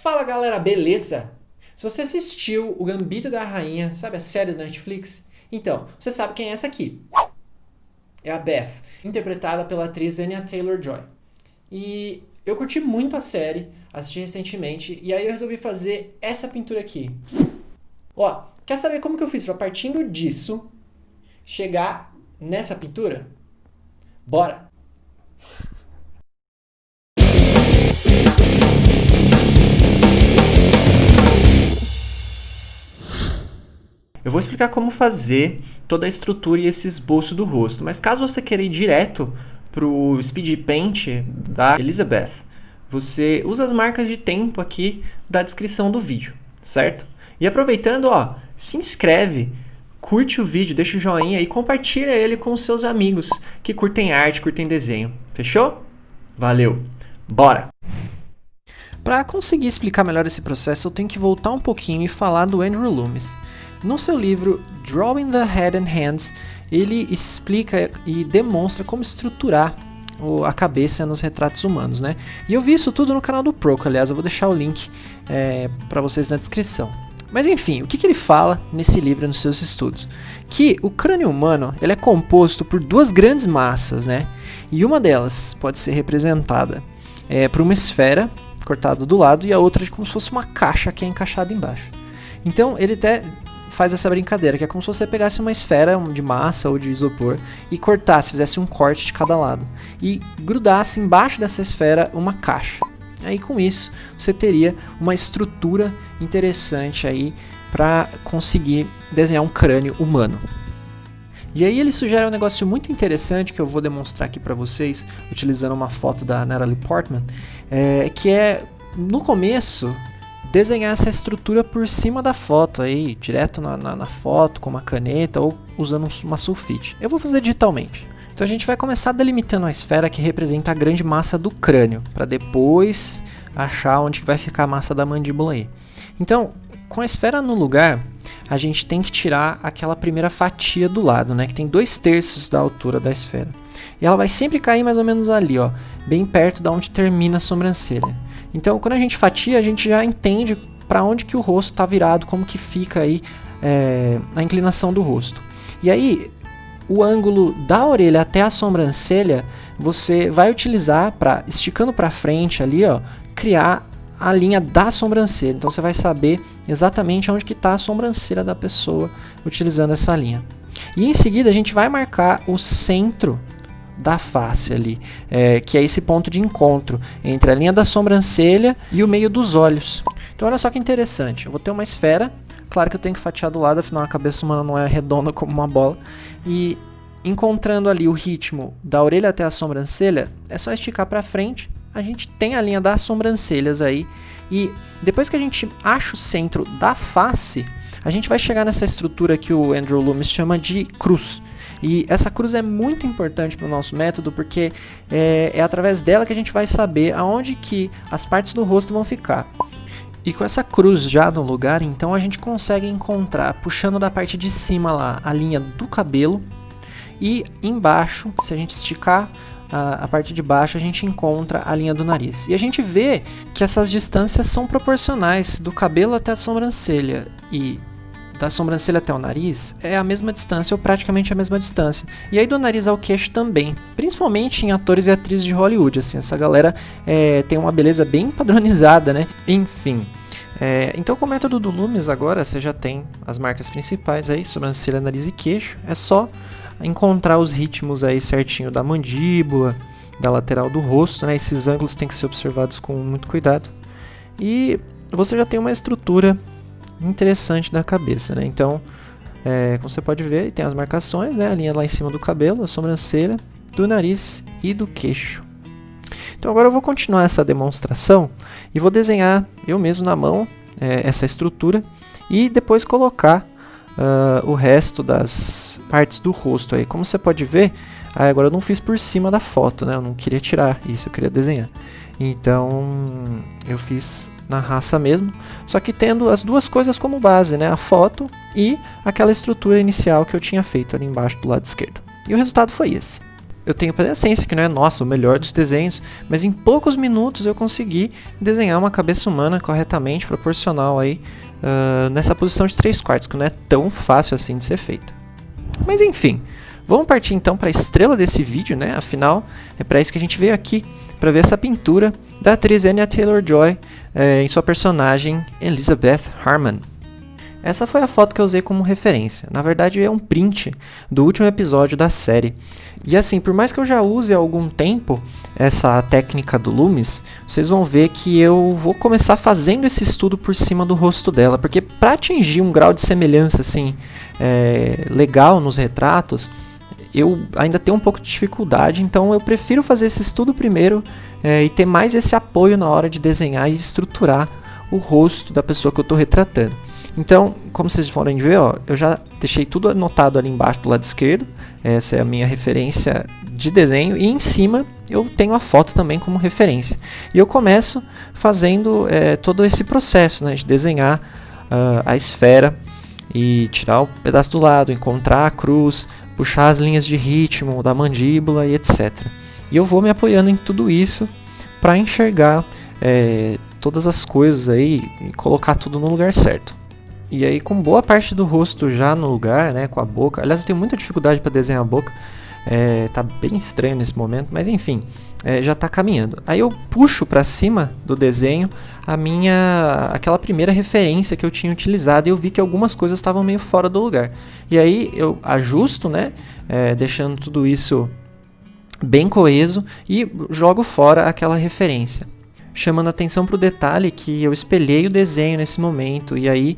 Fala galera, beleza? Se você assistiu o Gambito da Rainha, sabe a série da Netflix? Então, você sabe quem é essa aqui. É a Beth, interpretada pela atriz Anya Taylor-Joy. E eu curti muito a série, assisti recentemente, e aí eu resolvi fazer essa pintura aqui. Ó, quer saber como que eu fiz para partindo disso chegar nessa pintura? Bora! Eu vou explicar como fazer toda a estrutura e esse esboço do rosto, mas caso você queira ir direto para o Speed Paint da Elizabeth, você usa as marcas de tempo aqui da descrição do vídeo, certo? E aproveitando, ó, se inscreve, curte o vídeo, deixa o joinha e compartilha ele com os seus amigos que curtem arte, curtem desenho, fechou? Valeu, bora! Para conseguir explicar melhor esse processo, eu tenho que voltar um pouquinho e falar do Andrew Loomis. No seu livro Drawing the Head and Hands, ele explica e demonstra como estruturar a cabeça nos retratos humanos, né? E eu vi isso tudo no canal do Proco, aliás, eu vou deixar o link para vocês na descrição. Mas enfim, o que ele fala nesse livro nos seus estudos? Que o crânio humano ele é composto por duas grandes massas, né? E uma delas pode ser representada por uma esfera cortada do lado e a outra como se fosse uma caixa que é encaixada embaixo. Então ele até faz essa brincadeira, que é como se você pegasse uma esfera de massa ou de isopor e cortasse, fizesse um corte de cada lado e grudasse embaixo dessa esfera uma caixa. Aí com isso você teria uma estrutura interessante aí para conseguir desenhar um crânio humano. E aí ele sugere um negócio muito interessante que eu vou demonstrar aqui para vocês, utilizando uma foto da Natalie Portman, que é, no começo, desenhar essa estrutura por cima da foto, aí, direto na foto, com uma caneta ou usando uma sulfite. Eu vou fazer digitalmente. Então a gente vai começar delimitando a esfera que representa a grande massa do crânio, para depois achar onde vai ficar a massa da mandíbula aí. Então, com a esfera no lugar, a gente tem que tirar aquela primeira fatia do lado, né, que tem 2/3 da altura da esfera. E ela vai sempre cair mais ou menos ali, ó, bem perto da onde termina a sobrancelha. Então, quando a gente fatia, a gente já entende para onde que o rosto está virado, como que fica aí a inclinação do rosto. E aí, o ângulo da orelha até a sobrancelha, você vai utilizar para, esticando para frente ali, ó, criar a linha da sobrancelha. Então você vai saber exatamente onde que está a sobrancelha da pessoa utilizando essa linha. E em seguida a gente vai marcar o centro da face ali, que é esse ponto de encontro entre a linha da sobrancelha e o meio dos olhos. Então olha só que interessante, eu vou ter uma esfera, claro que eu tenho que fatiar do lado, afinal a cabeça humana não é redonda como uma bola, e encontrando ali o ritmo da orelha até a sobrancelha, é só esticar para frente, a gente tem a linha das sobrancelhas aí, e depois que a gente acha o centro da face, a gente vai chegar nessa estrutura que o Andrew Loomis chama de cruz. E essa cruz é muito importante para o nosso método, porque é através dela que a gente vai saber aonde que as partes do rosto vão ficar. E com essa cruz já no lugar, então a gente consegue encontrar, puxando da parte de cima lá, a linha do cabelo, e embaixo, se a gente esticar a parte de baixo, a gente encontra a linha do nariz. E a gente vê que essas distâncias são proporcionais, do cabelo até a sobrancelha e da sobrancelha até o nariz é a mesma distância, ou praticamente a mesma distância. E aí do nariz ao queixo também, principalmente em atores e atrizes de Hollywood, assim, essa galera tem uma beleza bem padronizada, né? Enfim, então com o método do Loomis agora você já tem as marcas principais aí, sobrancelha, nariz e queixo, é só encontrar os ritmos aí certinho da mandíbula, da lateral do rosto, né? Esses ângulos têm que ser observados com muito cuidado. E você já tem uma estrutura interessante da cabeça, né? Então, como você pode ver, tem as marcações, né? A linha lá em cima do cabelo, a sobrancelha, do nariz e do queixo. Então agora eu vou continuar essa demonstração e vou desenhar eu mesmo na mão essa estrutura e depois colocar o resto das partes do rosto aí. Como você pode ver, agora eu não fiz por cima da foto, né? Eu não queria tirar isso, eu queria desenhar. Então eu fiz na raça mesmo, só que tendo as duas coisas como base, né? A foto e aquela estrutura inicial que eu tinha feito ali embaixo do lado esquerdo. E o resultado foi esse. eu tenho paciência, que não é, nossa, o melhor dos desenhos, mas em poucos minutos eu consegui desenhar uma cabeça humana corretamente, proporcional aí, nessa posição de 3/4, que não é tão fácil assim de ser feita. Mas enfim, vamos partir então para a estrela desse vídeo, né? Afinal, é para isso que a gente veio aqui, para ver essa pintura da atriz Anya Taylor-Joy em sua personagem Elizabeth Harmon. Essa foi a foto que eu usei como referência. Na verdade, é um print do último episódio da série. E assim, por mais que eu já use há algum tempo essa técnica do Loomis, vocês vão ver que eu vou começar fazendo esse estudo por cima do rosto dela, porque para atingir um grau de semelhança assim legal nos retratos, eu ainda tenho um pouco de dificuldade, então eu prefiro fazer esse estudo primeiro e ter mais esse apoio na hora de desenhar e estruturar o rosto da pessoa que eu estou retratando. Então, como vocês podem ver, ó, eu já deixei tudo anotado ali embaixo do lado esquerdo, essa é a minha referência de desenho, e em cima eu tenho a foto também como referência. E eu começo fazendo todo esse processo, né, de desenhar a esfera e tirar o pedaço do lado, encontrar a cruz, puxar as linhas de ritmo da mandíbula e etc. E eu vou me apoiando em tudo isso para enxergar todas as coisas aí e colocar tudo no lugar certo. E aí, com boa parte do rosto já no lugar, né, com a boca. Aliás, eu tenho muita dificuldade para desenhar a boca. Tá bem estranho nesse momento, mas enfim, já está caminhando. Aí eu puxo para cima do desenho aquela primeira referência que eu tinha utilizado e eu vi que algumas coisas estavam meio fora do lugar. E aí eu ajusto, né, deixando tudo isso bem coeso e jogo fora aquela referência, chamando atenção para o detalhe que eu espelhei o desenho nesse momento, e aí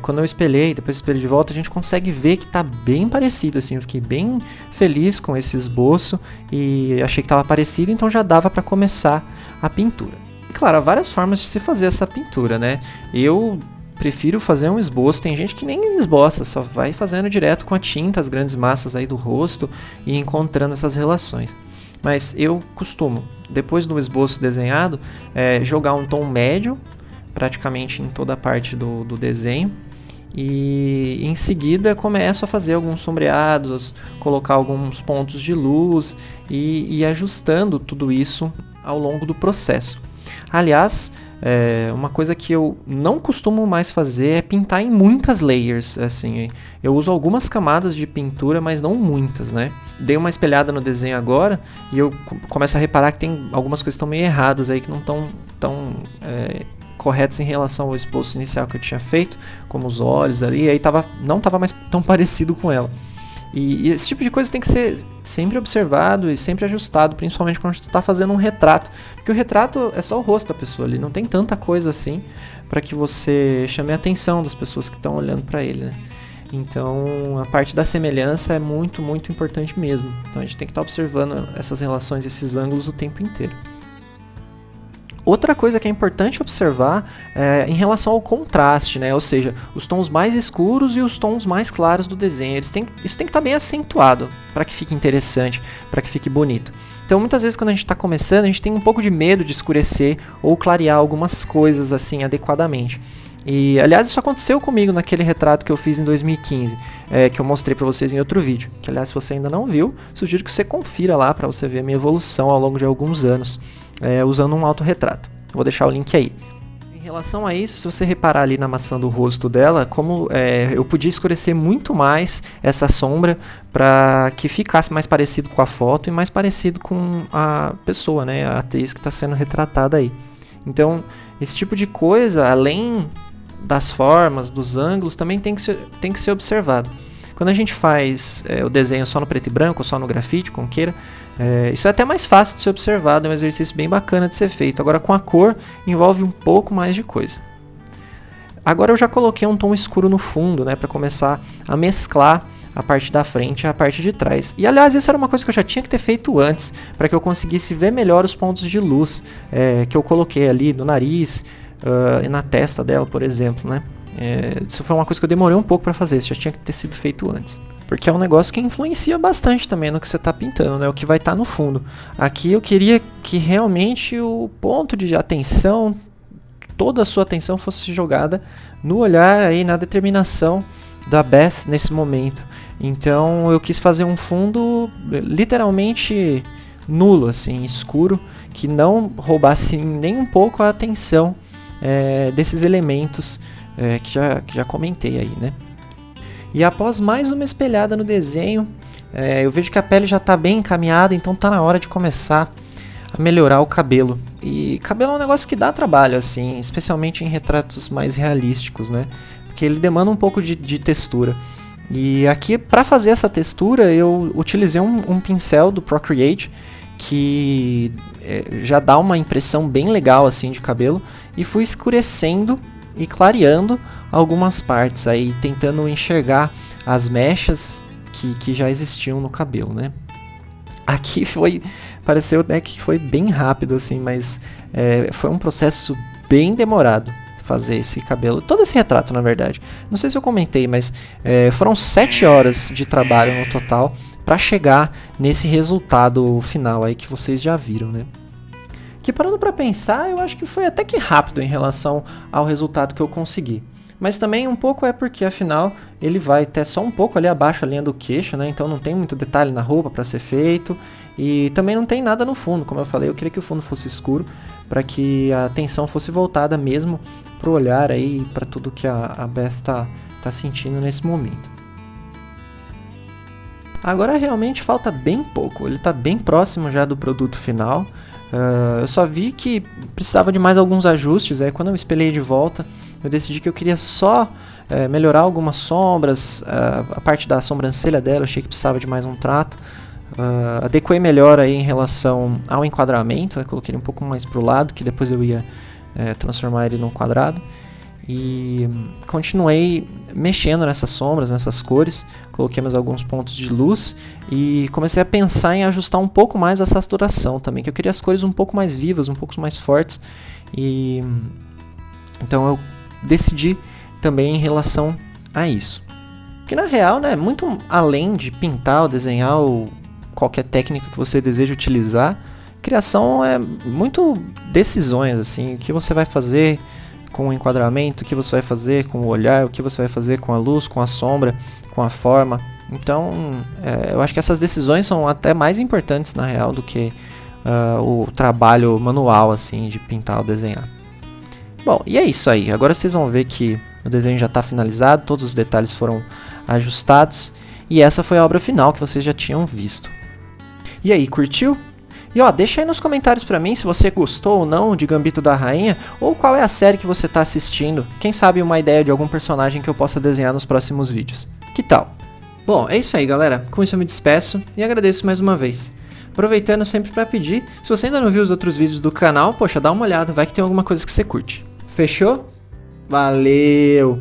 quando eu espelhei, depois espelhei de volta, a gente consegue ver que está bem parecido, assim, eu fiquei bem feliz com esse esboço e achei que estava parecido, então já dava para começar a pintura. E claro, há várias formas de se fazer essa pintura, né? Eu prefiro fazer um esboço, tem gente que nem esboça, só vai fazendo direto com a tinta, as grandes massas aí do rosto e encontrando essas relações. Mas eu costumo, depois do esboço desenhado, jogar um tom médio, praticamente em toda a parte do desenho. E em seguida começo a fazer alguns sombreados, colocar alguns pontos de luz e ir ajustando tudo isso ao longo do processo. Aliás, uma coisa que eu não costumo mais fazer é pintar em muitas layers, assim. Eu uso algumas camadas de pintura, mas não muitas, né? Dei uma espelhada no desenho agora e eu começo a reparar que tem algumas coisas que estão meio erradas aí, que não estão tão corretas em relação ao esboço inicial que eu tinha feito, como os olhos ali, e aí não estava mais tão parecido com ela. E esse tipo de coisa tem que ser sempre observado e sempre ajustado, principalmente quando você está fazendo um retrato. Porque o retrato é só o rosto da pessoa, ele não tem tanta coisa assim para que você chame a atenção das pessoas que estão olhando para ele, né? Então a parte da semelhança é muito, muito importante mesmo. Então a gente tem que estar observando essas relações, esses ângulos o tempo inteiro. Outra coisa que é importante observar é em relação ao contraste, né? Ou seja, os tons mais escuros e os tons mais claros do desenho. Isso tem que estar bem acentuado para que fique interessante, para que fique bonito. Então muitas vezes quando a gente está começando, a gente tem um pouco de medo de escurecer ou clarear algumas coisas assim adequadamente. E aliás, isso aconteceu comigo naquele retrato que eu fiz em 2015, que eu mostrei para vocês em outro vídeo. Que aliás, se você ainda não viu, sugiro que você confira lá para você ver a minha evolução ao longo de alguns anos. Usando um autorretrato. Vou deixar o link aí. Em relação a isso, se você reparar ali na maçã do rosto dela, como eu podia escurecer muito mais essa sombra para que ficasse mais parecido com a foto e mais parecido com a pessoa, né, a atriz que está sendo retratada aí. Então, esse tipo de coisa, além das formas, dos ângulos, também tem que ser observado. Quando a gente faz o desenho só no preto e branco, ou só no grafite, como queira, isso é até mais fácil de ser observado, é um exercício bem bacana de ser feito. Agora com a cor envolve um pouco mais de coisa. Agora eu já coloquei um tom escuro no fundo, né, para começar a mesclar a parte da frente e a parte de trás. E aliás, isso era uma coisa que eu já tinha que ter feito antes, para que eu conseguisse ver melhor os pontos de luz que eu coloquei ali no nariz e na testa dela, por exemplo, né. Isso foi uma coisa que eu demorei um pouco para fazer, isso já tinha que ter sido feito antes. Porque é um negócio que influencia bastante também no que você está pintando, né? O que vai estar no fundo. Aqui eu queria que realmente o ponto de atenção, toda a sua atenção fosse jogada no olhar aí, na determinação da Beth nesse momento. Então eu quis fazer um fundo literalmente nulo, assim, escuro, que não roubasse nem um pouco a atenção desses elementos que já comentei aí, né? E após mais uma espelhada no desenho, eu vejo que a pele já está bem encaminhada, então tá na hora de começar a melhorar o cabelo. E cabelo é um negócio que dá trabalho, assim, especialmente em retratos mais realísticos, né? Porque ele demanda um pouco de textura. E aqui, para fazer essa textura, eu utilizei um pincel do Procreate, que já dá uma impressão bem legal assim de cabelo, e fui escurecendo e clareando algumas partes, aí tentando enxergar as mechas que já existiam no cabelo, né? Aqui pareceu até que foi bem rápido assim, mas foi um processo bem demorado fazer esse cabelo, todo esse retrato na verdade. Não sei se eu comentei, mas foram 7 horas de trabalho no total para chegar nesse resultado final aí que vocês já viram, né? Que parando para pensar, eu acho que foi até que rápido em relação ao resultado que eu consegui. Mas também um pouco porque afinal ele vai até só um pouco ali abaixo da linha do queixo, né? Então não tem muito detalhe na roupa para ser feito. E também não tem nada no fundo, como eu falei, eu queria que o fundo fosse escuro para que a atenção fosse voltada mesmo pro olhar aí, para tudo que a Beth tá sentindo nesse momento. Agora realmente falta bem pouco, ele está bem próximo já do produto final. Eu só vi que precisava de mais alguns ajustes, aí quando eu espelhei de volta, eu decidi que eu queria só melhorar algumas sombras, a parte da sobrancelha dela eu achei que precisava de mais um trato. Adequei melhor aí em relação ao enquadramento, eu coloquei ele um pouco mais para o lado, que depois eu ia transformar ele num quadrado. E continuei mexendo nessas sombras, nessas cores, coloquei mais alguns pontos de luz e comecei a pensar em ajustar um pouco mais a saturação também, que eu queria as cores um pouco mais vivas, um pouco mais fortes, e então eu decidi também em relação a isso. Que na real, né, muito além de pintar ou desenhar ou qualquer técnica que você deseja utilizar, criação é muito decisões, assim, o que você vai fazer com o enquadramento, o que você vai fazer com o olhar, o que você vai fazer com a luz, com a sombra, com a forma. Então, eu acho que essas decisões são até mais importantes na real do que o trabalho manual assim de pintar ou desenhar. Bom, e é isso aí. Agora vocês vão ver que o desenho já está finalizado, todos os detalhes foram ajustados e essa foi a obra final que vocês já tinham visto. E aí, curtiu? E ó, deixa aí nos comentários pra mim se você gostou ou não de Gambito da Rainha, ou qual é a série que você tá assistindo. Quem sabe uma ideia de algum personagem que eu possa desenhar nos próximos vídeos. Que tal? Bom, é isso aí galera, com isso eu me despeço e agradeço mais uma vez. Aproveitando sempre pra pedir, se você ainda não viu os outros vídeos do canal, poxa, dá uma olhada, vai que tem alguma coisa que você curte. Fechou? Valeu!